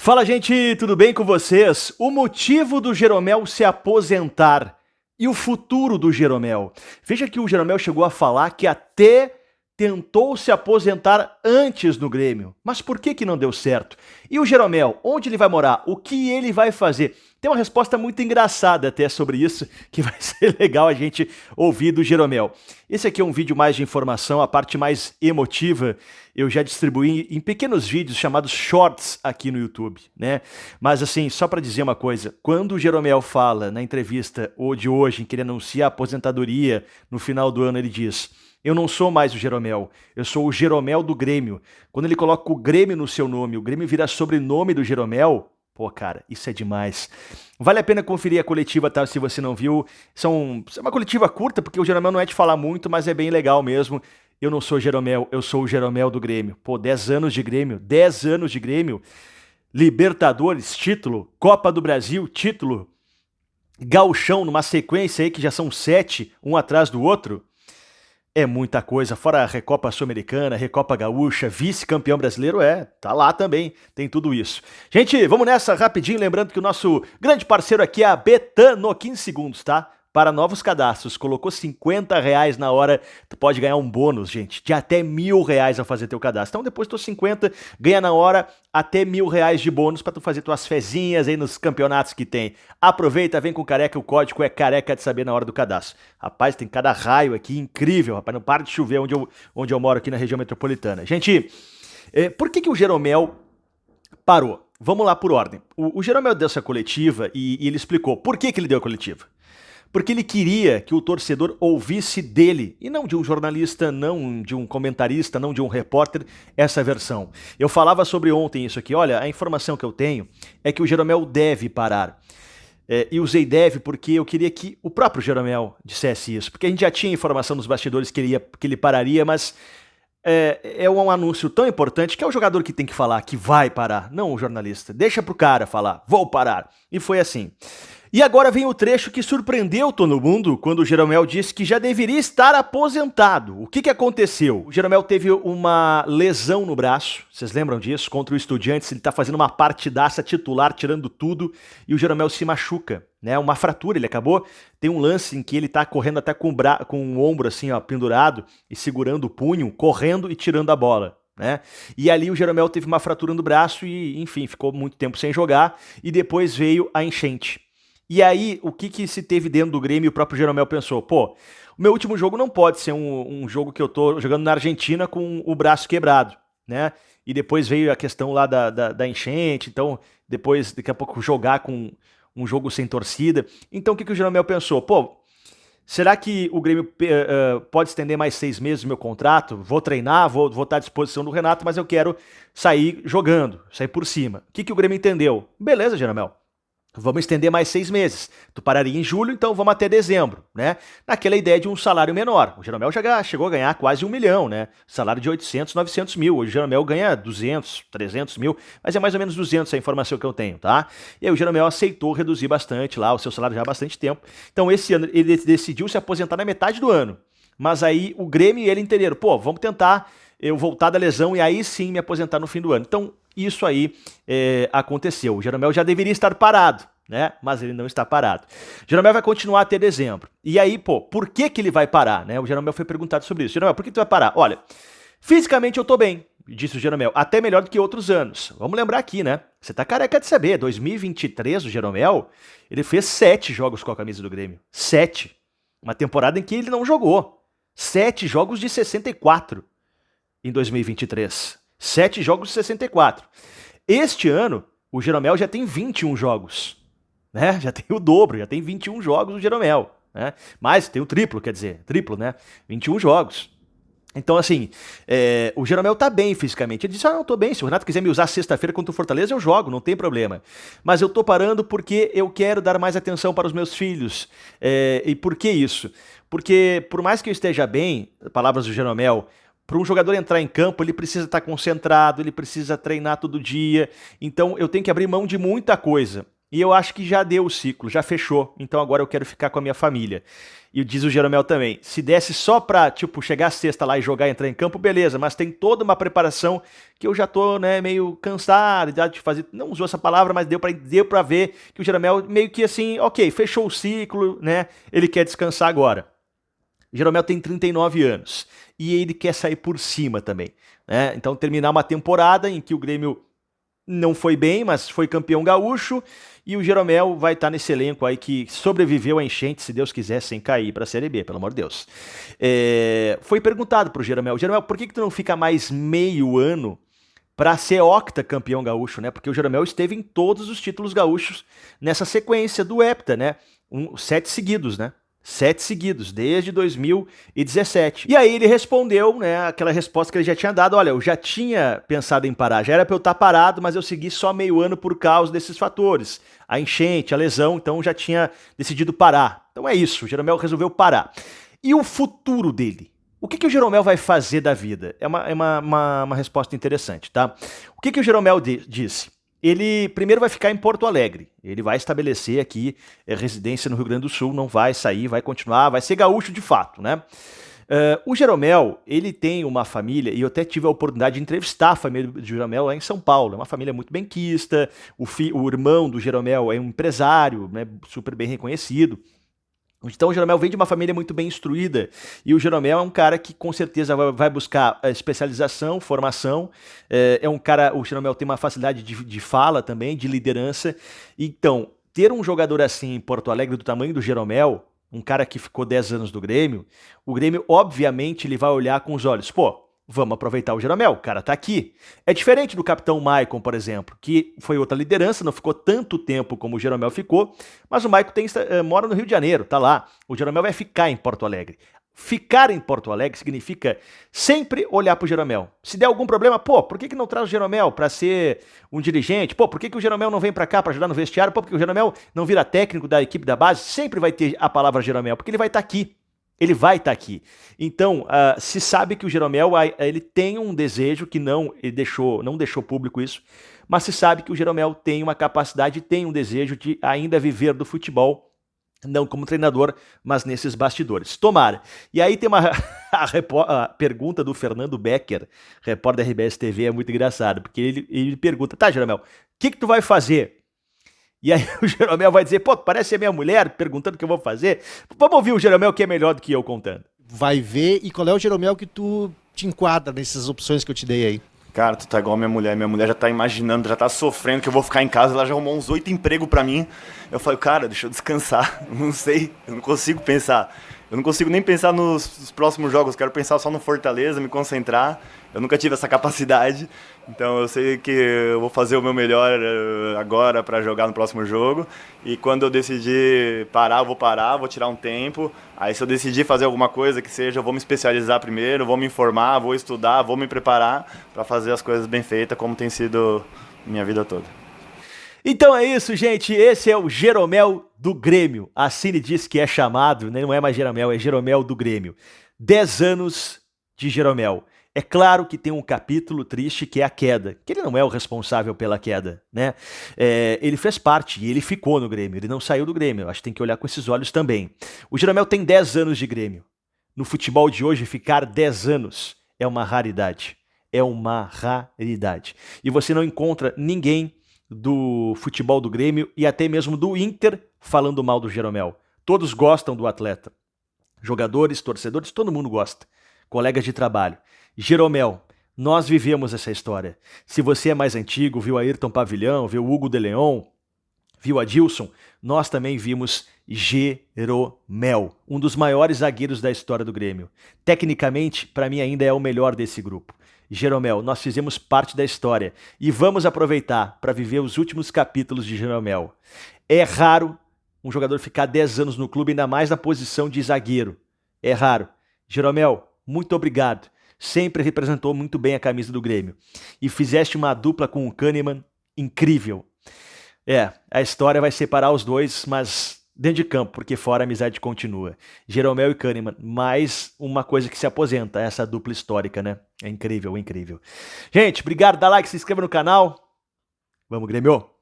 Fala, gente, tudo bem com vocês? O motivo do Jeromel se aposentar e o futuro do Jeromel. Veja que o Jeromel chegou a falar que até tentou se aposentar antes no Grêmio. Mas por que não deu certo? E o Jeromel, onde ele vai morar? O que ele vai fazer? Tem uma resposta muito engraçada até sobre isso, que vai ser legal a gente ouvir do Jeromel. Esse aqui é um vídeo mais de informação, a parte mais emotiva eu já distribuí em pequenos vídeos chamados shorts aqui no YouTube, né? Mas assim, só para dizer uma coisa, quando o Jeromel fala na entrevista de hoje, em que ele anuncia a aposentadoria no final do ano, ele diz: eu não sou mais o Jeromel, eu sou o Jeromel do Grêmio. Quando ele coloca o Grêmio no seu nome, o Grêmio vira sobrenome do Jeromel. Pô, cara, isso é demais. Vale a pena conferir a coletiva, tá? Se você não viu. É uma coletiva curta, porque o Jeromel não é de falar muito, mas é bem legal mesmo. Eu não sou Jeromel, eu sou o Jeromel do Grêmio. Pô, 10 anos de Grêmio, 10 anos de Grêmio. Libertadores, título. Copa do Brasil, título. Gauchão, numa sequência aí que já são 7, um atrás do outro. É muita coisa, fora a Recopa Sul-Americana, Recopa Gaúcha, vice-campeão brasileiro, tá lá também, tem tudo isso. Gente, vamos nessa rapidinho, lembrando que o nosso grande parceiro aqui é a Betano, 15 segundos, tá? Para novos cadastros, colocou R$50 na hora, tu pode ganhar um bônus, gente, de até R$1.000 ao fazer teu cadastro. Então depois tu 50, ganha na hora até R$1.000 de bônus para tu fazer tuas fezinhas aí nos campeonatos que tem. Aproveita, vem com o Careca, o código é Careca de Saber na hora do cadastro. Rapaz, tem cada raio aqui, incrível, rapaz, não para de chover onde eu moro aqui na região metropolitana. Gente, por que o Jeromel parou? Vamos lá por ordem. O Jeromel deu essa coletiva e ele explicou por que ele deu a coletiva. Porque ele queria que o torcedor ouvisse dele, e não de um jornalista, não de um comentarista, não de um repórter, essa versão. Eu falava sobre ontem isso aqui, olha, a informação que eu tenho é que o Jeromel deve parar. E usei deve porque eu queria que o próprio Jeromel dissesse isso, porque a gente já tinha informação nos bastidores que ele pararia, mas é um anúncio tão importante que é o jogador que tem que falar que vai parar, não o jornalista. Deixa pro cara falar, vou parar. E foi assim. E agora vem o trecho que surpreendeu todo mundo quando o Jeromel disse que já deveria estar aposentado. O que aconteceu? O Jeromel teve uma lesão no braço, vocês lembram disso? Contra o Estudiantes, ele tá fazendo uma partidaça titular, tirando tudo, e o Jeromel se machuca, né? Uma fratura, ele acabou. Tem um lance em que ele tá correndo até com o ombro assim, ó, pendurado e segurando o punho, correndo e tirando a bola. Né? E ali o Jeromel teve uma fratura no braço e, enfim, ficou muito tempo sem jogar, e depois veio a enchente. E aí, o que se teve dentro do Grêmio, o próprio Jeromel pensou, pô, o meu último jogo não pode ser um jogo que eu tô jogando na Argentina com o braço quebrado, né? E depois veio a questão lá da enchente, então depois, daqui a pouco, jogar com um jogo sem torcida. Então o que o Jeromel pensou? Pô, será que o Grêmio pode estender mais 6 meses o meu contrato? Vou treinar, vou estar à disposição do Renato, mas eu quero sair jogando, sair por cima. O que o Grêmio entendeu? Beleza, Jeromel. Vamos estender mais 6 meses. Tu pararia em julho, então vamos até dezembro, né? Naquela ideia de um salário menor. O Jeromel já chegou a ganhar quase 1 milhão, né? Salário de 800, 900 mil. O Jeromel ganha 200, 300 mil, mas é mais ou menos 200 a informação que eu tenho, tá? E aí o Jeromel aceitou reduzir bastante lá o seu salário já há bastante tempo. Então esse ano ele decidiu se aposentar na metade do ano. Mas aí o Grêmio e ele entenderam, pô, vamos tentar eu voltar da lesão e aí sim me aposentar no fim do ano. Então isso aí aconteceu. O Jeromel já deveria estar parado, né? Mas ele não está parado. O Jeromel vai continuar até dezembro. E aí, pô, por que ele vai parar, né? O Jeromel foi perguntado sobre isso. Jeromel, por que tu vai parar? Olha, fisicamente eu tô bem, disse o Jeromel, até melhor do que outros anos. Vamos lembrar aqui, né? Você tá careca de saber, 2023 o Jeromel, ele fez 7 jogos com a camisa do Grêmio. 7. Uma temporada em que ele não jogou. 7 jogos de 64 em 2023. 7 jogos de 64. Este ano, o Jeromel já tem 21 jogos, né? Já tem o dobro, já tem 21 jogos o Jeromel, né? Mas tem o triplo, quer dizer, triplo, né? 21 jogos. Então, assim, o Jeromel tá bem fisicamente. Ele disse, não, tô bem, se o Renato quiser me usar sexta-feira contra o Fortaleza, eu jogo, não tem problema. Mas eu tô parando porque eu quero dar mais atenção para os meus filhos. E por que isso? Porque, por mais que eu esteja bem, palavras do Jeromel, para um jogador entrar em campo, ele precisa estar concentrado, ele precisa treinar todo dia. Então, eu tenho que abrir mão de muita coisa. E eu acho que já deu o ciclo, já fechou. Então agora eu quero ficar com a minha família. E diz o Jeromel também, se desse só pra, tipo, chegar sexta lá e jogar e entrar em campo, beleza, mas tem toda uma preparação que eu já tô, né, meio cansado de fazer, não usou essa palavra, mas deu pra ver que o Jeromel meio que assim, ok, fechou o ciclo, né, ele quer descansar agora. O Jeromel tem 39 anos e ele quer sair por cima também, né, então terminar uma temporada em que o Grêmio não foi bem, mas foi campeão gaúcho, e o Jeromel vai estar nesse elenco aí que sobreviveu à enchente, se Deus quiser, sem cair para a Série B, pelo amor de Deus. Foi perguntado pro Jeromel, por que tu não fica mais meio ano para ser octacampeão gaúcho, né? Porque o Jeromel esteve em todos os títulos gaúchos nessa sequência do hepta, né? 7 seguidos, né? 7 seguidos, desde 2017. E aí ele respondeu, né, aquela resposta que ele já tinha dado, olha, eu já tinha pensado em parar, já era pra eu estar parado, mas eu segui só meio ano por causa desses fatores. A enchente, a lesão, então já tinha decidido parar. Então é isso, o Jeromel resolveu parar. E o futuro dele? O que o Jeromel vai fazer da vida? É uma resposta interessante, tá? O que o Jeromel disse? Ele primeiro vai ficar em Porto Alegre, ele vai estabelecer aqui residência no Rio Grande do Sul, não vai sair, vai continuar, vai ser gaúcho de fato, né? O Jeromel, ele tem uma família, e eu até tive a oportunidade de entrevistar a família do Jeromel lá em São Paulo, é uma família muito benquista, o irmão do Jeromel é um empresário, né, super bem reconhecido. Então o Jeromel vem de uma família muito bem instruída, e o Jeromel é um cara que com certeza vai buscar especialização, formação, o Jeromel tem uma facilidade de fala também, de liderança. Então, ter um jogador assim em Porto Alegre do tamanho do Jeromel, um cara que ficou 10 anos do Grêmio, o Grêmio obviamente ele vai olhar com os olhos, vamos aproveitar o Jeromel, o cara tá aqui. É diferente do capitão Maicon, por exemplo, que foi outra liderança, não ficou tanto tempo como o Jeromel ficou, mas o Maicon mora no Rio de Janeiro, tá lá. O Jeromel vai ficar em Porto Alegre. Ficar em Porto Alegre significa sempre olhar pro Jeromel. Se der algum problema, por que não traz o Jeromel para ser um dirigente? Por que o Jeromel não vem para cá para ajudar no vestiário? Porque o Jeromel não vira técnico da equipe da base? Sempre vai ter a palavra Jeromel, porque ele vai estar aqui. Ele vai estar aqui. Então, se sabe que o Jeromel ele tem um desejo que não deixou público isso, mas se sabe que o Jeromel tem uma capacidade, tem um desejo de ainda viver do futebol, não como treinador, mas nesses bastidores. Tomara. E aí tem a pergunta do Fernando Becker, repórter da RBS TV, é muito engraçado, porque ele pergunta, tá, Jeromel, o que tu vai fazer? E aí o Jeromel vai dizer, parece a minha mulher perguntando o que eu vou fazer. Vamos ouvir o Jeromel que é melhor do que eu contando. Vai ver, e qual é o Jeromel que tu te enquadra nessas opções que eu te dei aí? Cara, tu tá igual a minha mulher já tá imaginando, já tá sofrendo que eu vou ficar em casa, ela já arrumou uns 8 empregos pra mim. Eu falei, cara, deixa eu descansar, não sei, eu não consigo pensar. Eu não consigo nem pensar nos próximos jogos, quero pensar só no Fortaleza, me concentrar. Eu nunca tive essa capacidade, então eu sei que eu vou fazer o meu melhor agora para jogar no próximo jogo. E quando eu decidir parar, eu vou tirar um tempo. Aí se eu decidir fazer alguma coisa que seja, eu vou me especializar primeiro, vou me informar, vou estudar, vou me preparar para fazer as coisas bem feitas, como tem sido minha vida toda. Então é isso, gente. Esse é o Jeromel do Grêmio. A Cine diz que é chamado, né? Não é mais Jeromel, é Jeromel do Grêmio. 10 anos de Jeromel. É claro que tem um capítulo triste que é a queda, que ele não é o responsável pela queda, né? Ele fez parte e ele ficou no Grêmio, ele não saiu do Grêmio. Eu acho que tem que olhar com esses olhos também. O Jeromel tem 10 anos de Grêmio. No futebol de hoje, ficar 10 anos é uma raridade. É uma raridade. E você não encontra ninguém do futebol do Grêmio e até mesmo do Inter falando mal do Jeromel. Todos gostam do atleta. Jogadores, torcedores, todo mundo gosta. Colegas de trabalho. Jeromel, nós vivemos essa história. Se você é mais antigo, viu Ayrton Pavilhão, viu Hugo de Leon, viu Adilson, nós também vimos Jeromel, um dos maiores zagueiros da história do Grêmio. Tecnicamente, para mim ainda é o melhor desse grupo. Jeromel, nós fizemos parte da história e vamos aproveitar para viver os últimos capítulos de Jeromel. É raro um jogador ficar 10 anos no clube, ainda mais na posição de zagueiro. É raro. Jeromel, muito obrigado. Sempre representou muito bem a camisa do Grêmio. E fizeste uma dupla com o Kahneman incrível. A história vai separar os dois, mas dentro de campo, porque fora a amizade continua. Jeromel e Kahneman, mais uma coisa que se aposenta, essa dupla histórica, né? É incrível, é incrível. Gente, obrigado, dá like, se inscreva no canal. Vamos, Grêmio!